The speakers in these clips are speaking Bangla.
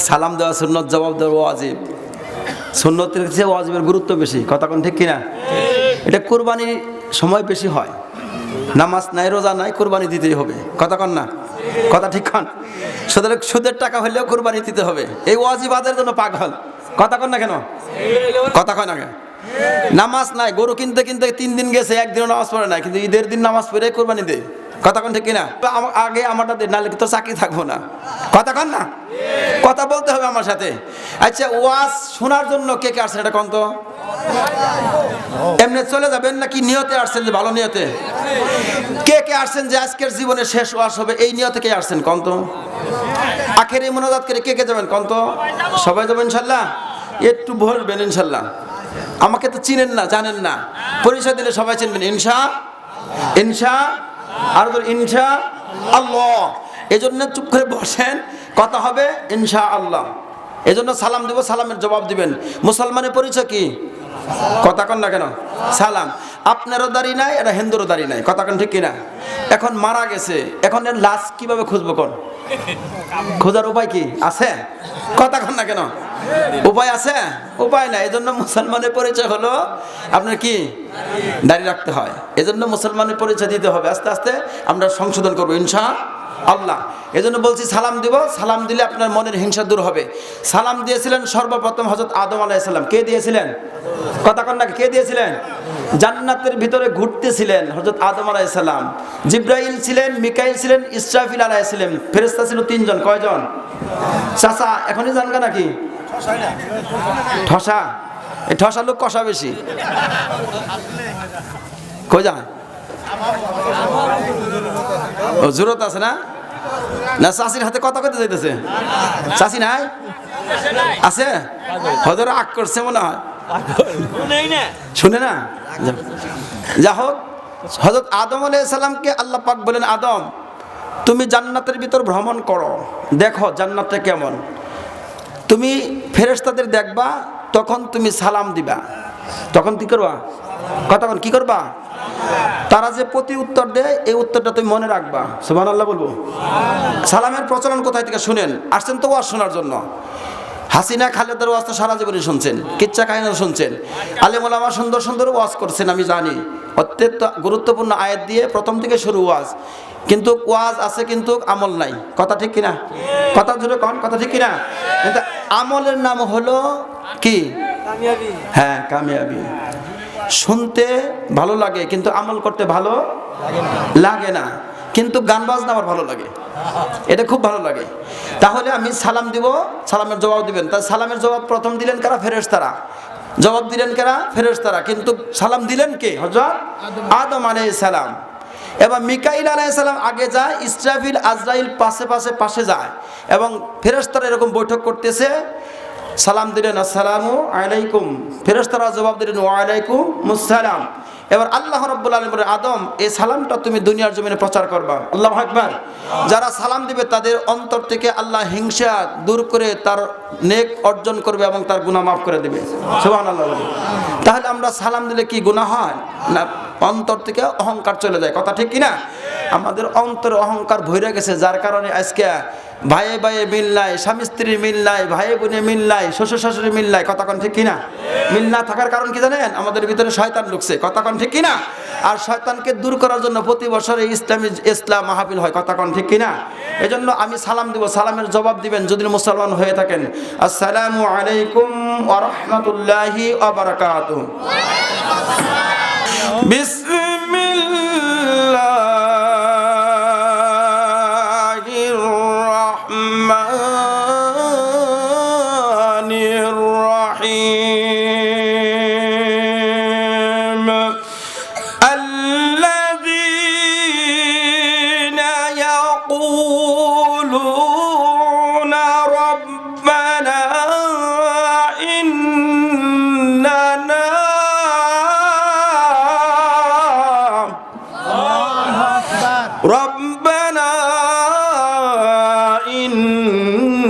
সালাম দেওয়া সুন্নত, জবাব দেওয়া ওয়াজিব। সুন্নতের চেয়ে ওয়াজিবের গুরুত্ব বেশি, কথা কোন ঠিক কিনা? এটা কুরবানির সময় বেশি হয়। নামাজ নাই, রোজা নাই, কুরবানি দিতেই হবে, কথা কন না? কথা ঠিক কন? সুদের টাকা হলেও কুরবানি দিতে হবে। এই ওয়াজিবাদের জন্য পাগল, কথা কন না কেন? কথা কয় না কেন? নামাজ নাই, গরু কিনতে কিনতে 3 দিন গেছে, একদিনও নামাজ পড়ে নাই, কিন্তু ঈদের দিন নামাজ পড়ে কুরবানি দেয়, কথা কন ঠিক কিনা? আগে আমারটা দে, নাহলে তো চাকরি থাকবো না, কথা কন না? কথা বলতে হবে আমার সাথে। আচ্ছা, ওয়াজ শোনার জন্য কে কে আসছেন এটা কন তো? এমনি চলে যাবেন নাকি নিয়তে আসছেন, যে ভালো নিয়তে? কে কে আসছেন যে আজকের জীবনে শেষ ওয়াজ হবে এই নিয়তে কে আসছেন কন তো? আখেরি মোনাজাত করে কে কে যাবেন কন তো? সবাই যাবেন ইনশাল্লাহ? একটু বলবেন ইনশাল্লাহ। আমাকে তো চিনেন না, জানেন না, পরিচয় দিলে সবাই চিনবেন। ইনশা আর ইনশা আল্লাহ। এজন্য চুপ করে বসেন, কথা হবে ইনশা আল্লাহ। এজন্য সালাম দিব, সালামের জবাব দিবেন। মুসলমানের পরিচয় কি? কথা কন না কেন? সালাম। আপনারও দাড়ি নাই, এটা হিন্দুরও দাড়ি নাই, কথা কন ঠিক কিনা? এখন মারা গেছে, এখন এর লাশ কিভাবে খুঁজবো কোন? খোঁজার উপায় কি আছে? কথা কন না কেন? উপায় আছে? উপায় নাই। এজন্য মুসলমানের পরিচয় হলো আপনার কি? দাড়ি রাখতে হয়। এজন্য মুসলমানের পরিচয় দিতে হবে। আস্তে আস্তে আমরা সংশোধন করবো ইনশাআল্লাহ। এজন্য বলছি সালাম দিব, সালাম দিলে আপনার মনের হিংসা দূর হবে। সালাম দিয়েছিলেন সর্বপ্রথম হযরত আদম আলাইহিস সালাম। কে দিয়েছিলেন? কথা কন না, কে দিয়েছিলেন? জান্নাতের ভিতরে ঘুরতেছিলেন হযরত আদম আলাইহিস সালাম। জিবরাইল ছিলেন, মিকাইল ছিলেন, ইসরাফিল আলাইহিস সালাম। ফেরেশতা ছিল 3 জন। কয়জন? চাচা এখনই জানগা নাকি? ঠসা। এই ঠসা লোক কষা বেশি। কই যায়? ও জরুরত আছে না? না চাষির হাতে কথা কইতে যাইতেছে? চাষি নাই? আছে? হয়তো রাগ করছে মনে হয়, শুনে না। যা হোক, হযরত আদম আলাইহিস সালামকে আল্লাহ পাক বলেন, আদম তুমি জান্নাতের ভিতর ভ্রমণ করো, দেখো জান্নাতটা কেমন। তুমি ফেরেশতাদের দেখবা, তখন তুমি সালাম দিবা। তখন কি করবা? কথা বল, কি করবা? তারা যে প্রতি উত্তর দেয়, এই উত্তরটা তুমি মনে রাখবা। সুবহানাল্লাহ বলবো। সালামের প্রচলন কোথায় থেকে শুনেন? আসছেন তো ওয়াজ শোনার জন্য। হাসিনা খালেদার ওয়াজ তো সারা জীবনে শুনছেন, কিচ্ছা কাহিনী শুনছেন, আলেম ওলামা সুন্দর সুন্দর ওয়াজ করছেন, আমি জানি। অত্যন্ত গুরুত্বপূর্ণ আয়াত দিয়ে প্রথম থেকে শুরু ওয়াজ, কিন্তু ওয়াজ আছে কিন্তু আমল নাই, কথা ঠিক কিনা? কথা জুড়ে কন, কথা ঠিক কিনা? কিন্তু আমলের নাম হলো কি? হ্যাঁ, কামিয়াবি। শুনতে ভালো লাগে কিন্তু আমল করতে ভালো লাগে না। কিন্তু গান বাজনা আমার ভালো লাগে, এটা খুব ভালো লাগে। তাহলে আমি সালাম দিব, সালামের জবাব দিবেন। তা সালামের জবাব প্রথম দিলেন কারা? ফেরেশতারা। জবাব দিলেন কারা? ফেরেশতারা। কিন্তু সালাম দিলেন কে? হযরত আদম আলাইহিস সালাম। এবার মিকাইল আলাইহিস সালাম আগে যায়, ইসরাফিল আজরাইল পাশে যায়, এবং ফেরেশতারা এরকম বৈঠক করতেছে। সালাম দিলেন আসসালামু আলাইকুম, ফেরেশতারা জবাব দিলেন ওয়া আলাইকুমুস সালাম। এবার আল্লাহ রাব্বুল আলামিন বলেন, আদম এই সালামটা তুমি দুনিয়ার জমিনে প্রচার করবা। আল্লাহু আকবার। যারা সালাম দিবে তাদের অন্তর থেকে আল্লাহ হিংসা দূর করে তার নেক অর্জন করবে এবং তার গুনাহ মাফ করে দেবে। সুবহানাল্লাহ। তাহলে আমরা সালাম দিলে কি গুনাহ হয় না? অন্তর থেকে অহংকার চলে যায়, কথা ঠিক কিনা? আমাদের অন্তরে অহংকার ভরে গেছে, যার কারণে আজকে ভাইয়ে ভাইয়ে মিল নাই, স্বামী স্ত্রীর মিল নাই, ভাইয়ে বোনে মিল নাই, শ্বশুর শাশুড়ি মিল নাই, কথা কোন ঠিক কিনা? মিল না থাকার কারণ কি জানেন? আমাদের ভিতরে শয়তান ঢুকছে, কথা কোন ঠিক কিনা? আর শয়তানকে দূর করার জন্য প্রতি বছরে ইসলাম মাহফিল হয়, কথা কোন ঠিক কিনা? এজন্য আমি সালাম দিব, সালামের জবাব দিবেন যদি মুসলমান হয়ে থাকেন। আসসালামু আলাইকুম ওয়া রাহমাতুল্লাহি ওয়া বারাকাতুহু। বিসমিল্লাহির রাহমানির রাহিম। আল্লাযীনা ইয়াকুলুনা রাব্বানা ইন্নানা ربنا إننا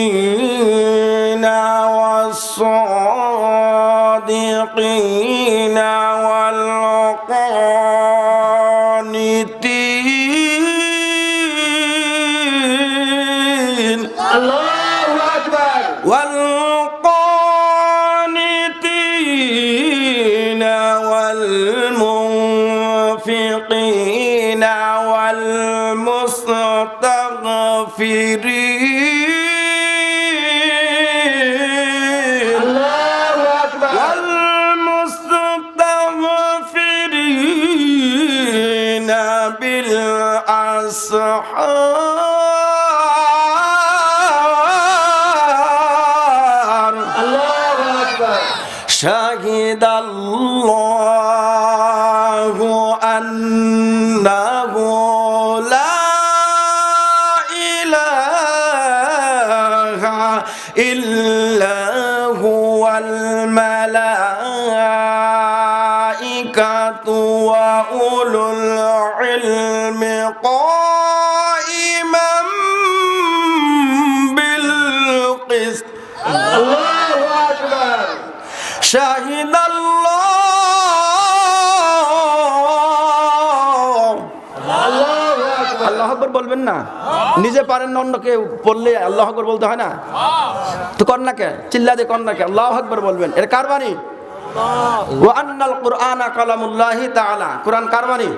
الصابرين والصادقين والقانتين الله أكبر والقانتين والمنفقين والمستغفرين الله أكبر والمستغفرين بالأسحار الله أكبر شهد الله أنه لا إله إلا هو الملائكة وأولو العلم قائما بالقسط الله أكبر شهد الله আল্লাহ আকবার বলবেন না নিজে পারেন না অন্যকে বললে আল্লাহ আকবার বলতে হয় না তো কর না কে চিল্লা দিয়ে কর না কে আল্লাহ আকবার বলবেন এর কার বাণী ওয়া আন্নাল কুরআনা কালামুল্লাহি তাআলা কুরআন কার বাণী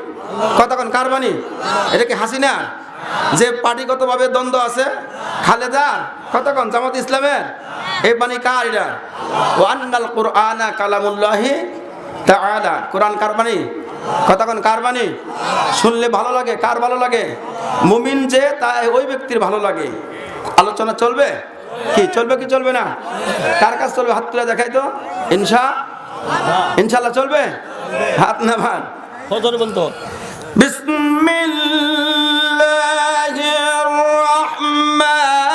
কতক্ষণ কার বাণী এটা কি হাসিনা যে পার্টিগতভাবে দ্বন্দ্ব আছে খালেদা কতক্ষণ জামাত ইসলামের এই বাণী কার এটা ওয়া আন্নাল কুরআনা কালামুল্লাহি তাআলা কুরআন কার বাণী কতক্ষণ কার বাণী শুনলে ভালো লাগে কার ভালো লাগে মুমিন যে তাই ওই ব্যক্তির ভালো লাগে আলোচনা চলবে কি চলবে কি চলবে না কার কাছে চলবে হাত তুলে দেখাই তো ইনশাআল্লাহ চলবে হাত নামান ফজর বলতো বিসমিল্লাহির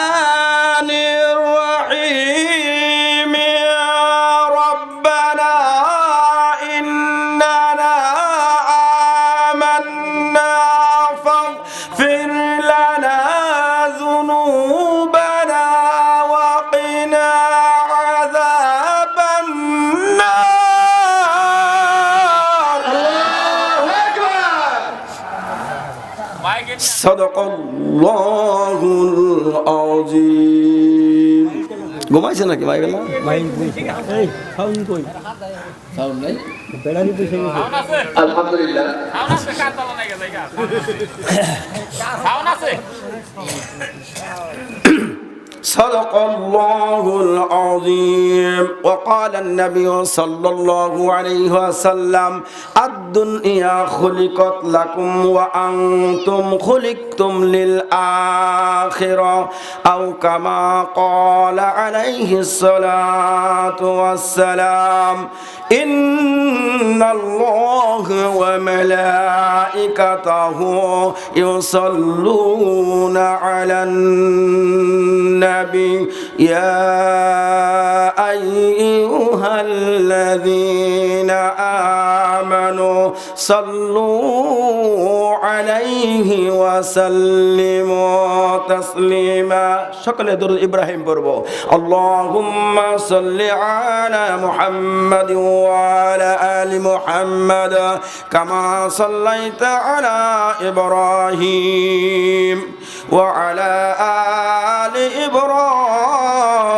রহমানির রহিম রব্বানা ইন্নানা আমান্না ফাগফির লানা যুনুবানা ওয়া কিনা আযাবান নার আল্লাহু আকবার সাদাকাল্লাহুল আযীম ঘুমাইছে নাকি ভাই গেল মাইন্ড কই এই সাউন্ড কই সাউন্ড নাই বেড়ানি তো সেই আছে আলহামদুলিল্লাহ সাউন্ড আছে কার তলা নাই জায়গা সাউন্ড আছে صدق الله العظيم وقال النبي صلى الله عليه وسلم الدنيا خلقت لكم وأنتم خلقتم للآخرة أو كما قال عليه الصلاة والسلام إن الله وملائكته يصلون على النبي يا أيها الذين آمنوا صلوا عليه وسلموا تسليما شكل در إبراهيم بربو اللهم صل على محمد وعلى آل محمد كما صليت على إبراهيم وعلى آل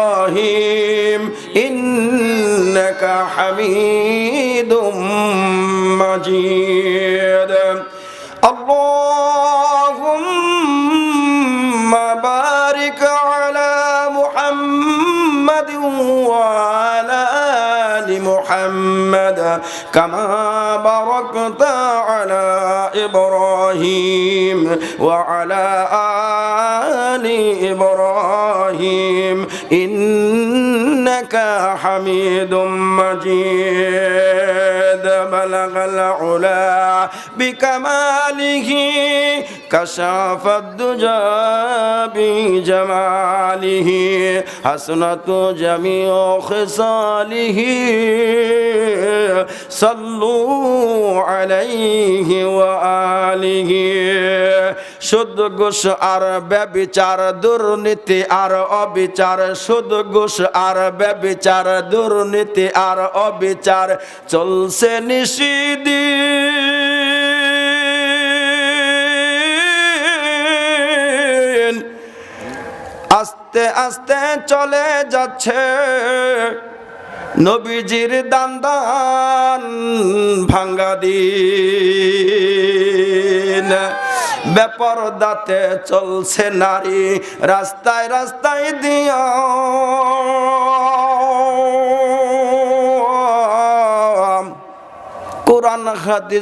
إبراهيم إنك حميد مجيد اللهم بارك على محمد وعلى آل محمد كما باركت على إبراهيم وعلى آل إبراهيم إنك حميد مجيد بلغ العلا بكماله كشف الدجى بجماله حسنت جميع خصاله صلوا عليه وآله সুদ ঘুষ আর ব্যভিচার দুর্নীতি আর অবিচার সুদ ঘুষ আর ব্যভিচার দুর্নীতি আর অবিচার চলছে নিষিদিন আস্তে আস্তে চলে যাচ্ছে নবীজির দান দান ভাঙ্গা দিন বেপরদাতে চলছে নারী রাস্তায় রাস্তায় দিয়া কোরআন হাদিস